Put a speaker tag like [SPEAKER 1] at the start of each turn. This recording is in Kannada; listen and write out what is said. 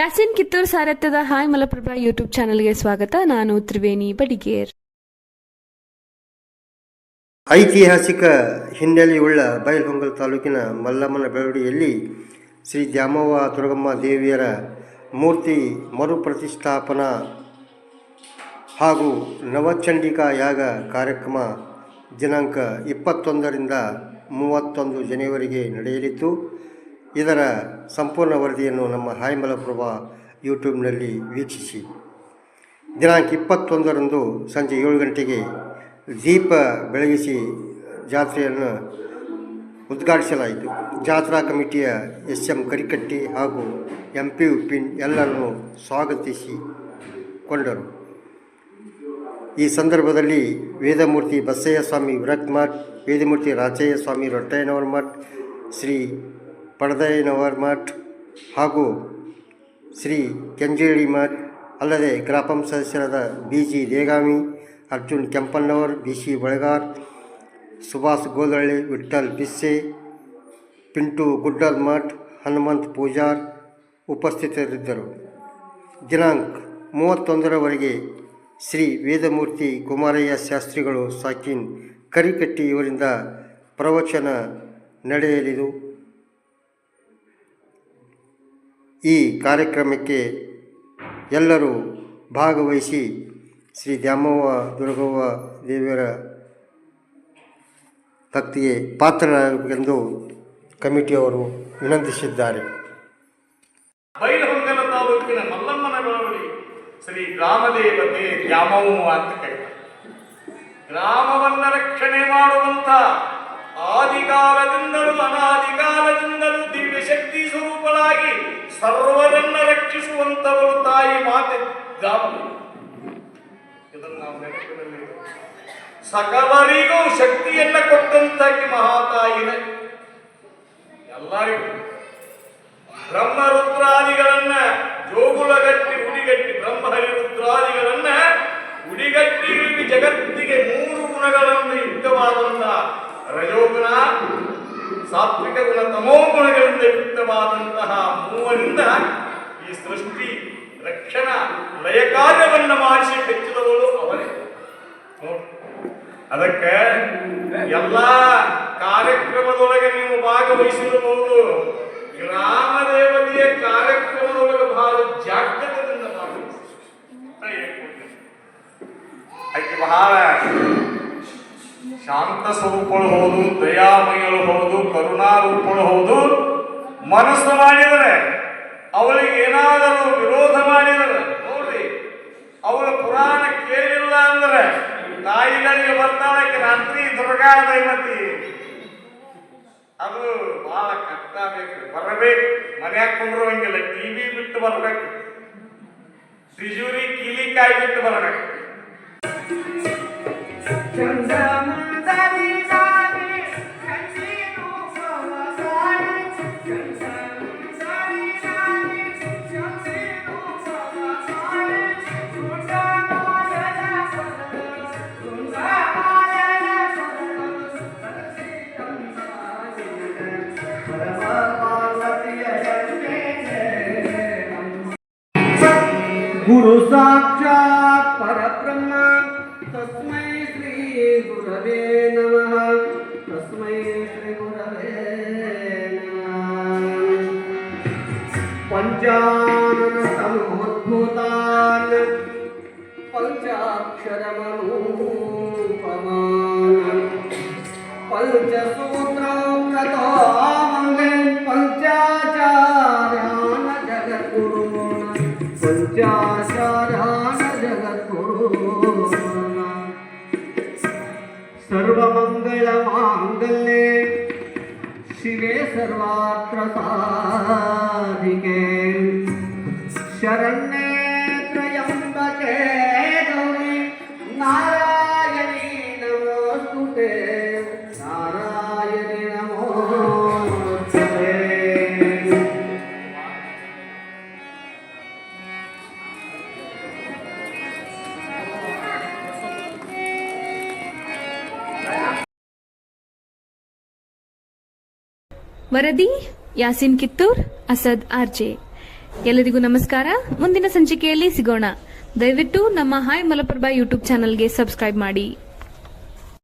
[SPEAKER 1] ಯಾಸಿನ್ ಕಿತ್ತೂರ್ ಸಾರಥ್ಯದ ಹಾಯ್ ಮಲಪ್ರಭಾ ಯೂಟ್ಯೂಬ್ ಚಾನೆಲ್ಗೆ ಸ್ವಾಗತ. ನಾನು ತ್ರಿವೇಣಿ ಬಡಿಗೇರ್.
[SPEAKER 2] ಐತಿಹಾಸಿಕ ಹಿನ್ನೆಲೆಯುಳ್ಳ ಬೈಲಹೊಂಗಲ ತಾಲೂಕಿನ ಮಲ್ಲಮ್ಮನ ಬೆಳವಡಿಯಲ್ಲಿ ಶ್ರೀ ದ್ಯಾಮವ್ವ ದುರ್ಗಮ್ಮ ದೇವಿಯರ ಮೂರ್ತಿ ಮರುಪ್ರತಿಷ್ಠಾಪನಾ ಹಾಗೂ ನವಚಂಡಿಕಾ ಯಾಗ ಕಾರ್ಯಕ್ರಮ ದಿನಾಂಕ 21ರಿಂದ 31 ಜನವರಿಗೆ ನಡೆಯಲಿದ್ದು, ಇದರ ಸಂಪೂರ್ಣ ವರದಿಯನ್ನು ನಮ್ಮ ಹಾಯ್ ಮಲಪ್ರಭಾ ಯೂಟ್ಯೂಬ್ನಲ್ಲಿ ವೀಕ್ಷಿಸಿ. ದಿನಾಂಕ 21ರಂದು ಸಂಜೆ 7 ಗಂಟೆಗೆ ದೀಪ ಬೆಳಗಿಸಿ ಜಾತ್ರೆಯನ್ನು ಉದ್ಘಾಟಿಸಲಾಯಿತು. ಜಾತ್ರಾ ಕಮಿಟಿಯ ಎಂ ಕರಿಕಟ್ಟಿ ಹಾಗೂ MP ಉಪ್ಪಿನ್ ಎಲ್ಲರನ್ನು ಸ್ವಾಗತಿಸಿಕೊಂಡರು. ಈ ಸಂದರ್ಭದಲ್ಲಿ ವೇದಮೂರ್ತಿ ಬಸಯ್ಯ ಸ್ವಾಮಿ ವಿರಕ್ತಮಠ್, ವೇದಮೂರ್ತಿ ರಾಚಯ್ಯ ಸ್ವಾಮಿ ರೊಟ್ಟಯ್ಯನವರ ಮಠ್, ಶ್ರೀ ಪಡದಯ್ಯನವರ ಮಠ್ ಹಾಗೂ ಶ್ರೀ ಕೆಂಜೇಳಿ ಮಠ್, ಅಲ್ಲದೆ ಗ್ರಾಪಂ ಸದಸ್ಯರಾದ BG ದೇಗಾಮಿ, ಅರ್ಜುನ್ ಕೆಂಪಣ್ಣವರ್, BC ಬಳಗಾರ್, ಸುಭಾಷ್ ಗೋದಳ್ಳಿ, ವಿಠ್ಠಲ್ ಪಿಸ್ಸೆ, ಪಿಂಟು ಗುಡ್ಡಲ್ ಮಠ್, ಹನುಮಂತ್ ಪೂಜಾರ್ ಉಪಸ್ಥಿತರಿದ್ದರು. ದಿನಾಂಕ 31ರವರೆಗೆ ಶ್ರೀ ವೇದಮೂರ್ತಿ ಕುಮಾರಯ್ಯ ಶಾಸ್ತ್ರಿಗಳು ಸಾಕಿನ್ ಕರಿಕಟ್ಟಿ ಇವರಿಂದ ಪ್ರವಚನ ನಡೆಯಲಿದ್ದು, ಈ ಕಾರ್ಯಕ್ರಮಕ್ಕೆ ಎಲ್ಲರೂ ಭಾಗವಹಿಸಿ ಶ್ರೀ ದ್ಯಾಮವ್ವ ದುರ್ಗವ್ವ ದೇವಿಯರ ಭಕ್ತಿಗೆ ಪಾತ್ರರಾಗಬೇಕೆಂದು ಕಮಿಟಿಯವರು ವಿನಂತಿಸಿದ್ದಾರೆ.
[SPEAKER 3] ಬೈಲಹೊಂಗಲ ತಾಲೂಕಿನ ಮಲ್ಲಮ್ಮನ ಬೆಳವಡಿ ಶ್ರೀ ಗ್ರಾಮದೇವತೆ ದ್ಯಾಮವ್ವ ಅಂತ ಕರೀತಾರೆ. ಗ್ರಾಮವನ್ನು ರಕ್ಷಣೆ ಮಾಡುವಂಥ ಆದಿಕಾಲದಿಂದಲೂ ಅನಾದಿಕಾಲದಿಂದಲೂ ದಿವ್ಯ ಶಕ್ತಿ ಸ್ವರೂಪಳಾಗಿ ಸರ್ವರನ್ನ ರಕ್ಷಿಸುವಂಥವರು ತಾಯಿ ಮಾತೆ ದ್ಯಾಮವ್ವ. ಇದನ್ನು ನಾವು ನೆನಪಿನಲ್ಲಿ ಸಕಲರಿಗೂ ಶಕ್ತಿಯನ್ನ ಕೊಟ್ಟಂತಾಗಿ ಮಹಾತಾಯಿನೇ ಎಲ್ಲರಿಗೂ ಬ್ರಹ್ಮರುದ್ರಾದಿಗಳನ್ನ ಜೋಗುಳಗಟ್ಟಿ ಉಡಿಗಟ್ಟಿ ಬ್ರಹ್ಮಹರಿರುದ್ರಾದಿಗಳನ್ನ ಉಡಿಗಟ್ಟಿ ಜಗತ್ತಿಗೆ 3 ಗುಣಗಳನ್ನು ಯುಕ್ತವಾದಂಥ ರಜೋಗುಣ, ಸಾತ್ವಿಕ ಗುಣ, ತಮೋ ಗುಣಗಳಿಂದ ಯುಕ್ತವಾದಂತಹ ಮೂವರಿಂದ ಈ ಸೃಷ್ಟಿ ರಕ್ಷಣಾ ಲಯ ಕಾರ್ಯವನ್ನು ಮಾಡಿಸಿ ಹೆಚ್ಚಿದವಳು ಅವರೇ. ಅದಕ್ಕೆ ಎಲ್ಲ ಕಾರ್ಯಕ್ರಮದೊಳಗೆ ನೀವು ಭಾಗವಹಿಸಿರಬಹುದು. ಗ್ರಾಮ ದೇವತೆಯ ಕಾರ್ಯಕ್ರಮದೊಳಗೆ ಬಹಳ ಜಾಗೃತದಿಂದ ಭಾಗವಹಿಸಿ. ಆಕೆ ಬಹಳ ಶಾಂತ ಸ್ವರೂಪಗಳು ಹೌದು, ದಯಾಮಯಗಳು ಹೌದು, ಕರುಣಾರೂಪಗಳು ಹೌದು. ಮನಸ್ಸು ಮಾಡಿದರೆ ಅವಳಿಗೆ ಏನಾದರೂ ವಿರೋಧ ಮಾಡಿದರೆ ನೋಡ್ರಿ, ಅವಳ ಪುರಾಣ ಕೇಳಿಲ್ಲ ಅಂದ್ರೆ ತಾಯಿಗಳಿಗೆ ಬರ್ತಾಳಕ್ಕೆ ರಾತ್ರಿ ದುರ್ಗಾ ದೈವತಿ. ಅದು ಬಹಳ ಕಷ್ಟ ಬೇಕು, ಬರಬೇಕು. ಮನ್ಯಾಗ ಕುಂಡ್ರುವಂಗಿಲ್ಲ, TV ಬಿಟ್ಟು ಬರ್ಬೇಕು, ತಿಜೂರಿ ಕೀಲಿಕಾಯಿ ಬಿಟ್ಟು ಬರ್ಬೇಕು.
[SPEAKER 4] गुरु साक्षात् परब्रह्म तस्मै श्री गुरवे नमः. तस्मै श्री गुरवे नमः. पंचानन समुद्भूतान् पंचाक्षरमनूपमान् पंचसूत्रामृतो वन्दे पंचाचार्यान् जगद्गुरून् पंचाचार्यान् जगद्गुरून्. सर्वमङ्गलमाङ्गल्ये शिवे सर्वात्र साधिके शरण्ये त्र्यम्बके गौरी नारायणी नमोस्तुते. नारायणी नमोस्तुते.
[SPEAKER 1] ವರದಿ ಯಾಸಿನ್ ಕಿತ್ತೂರ್, ಅಸದ್ RJ. ಎಲ್ಲರಿಗೂ ನಮಸ್ಕಾರ. ಮುಂದಿನ ಸಂಚಿಕೆಯಲ್ಲಿ ಸಿಗೋಣ. ದಯವಿಟ್ಟು ನಮ್ಮ ಹಾಯ್ ಮಲಪ್ರಭಾ ಯೂಟ್ಯೂಬ್ ಚಾನಲ್ಗೆ ಸಬ್ಸ್ಕ್ರೈಬ್ ಮಾಡಿ.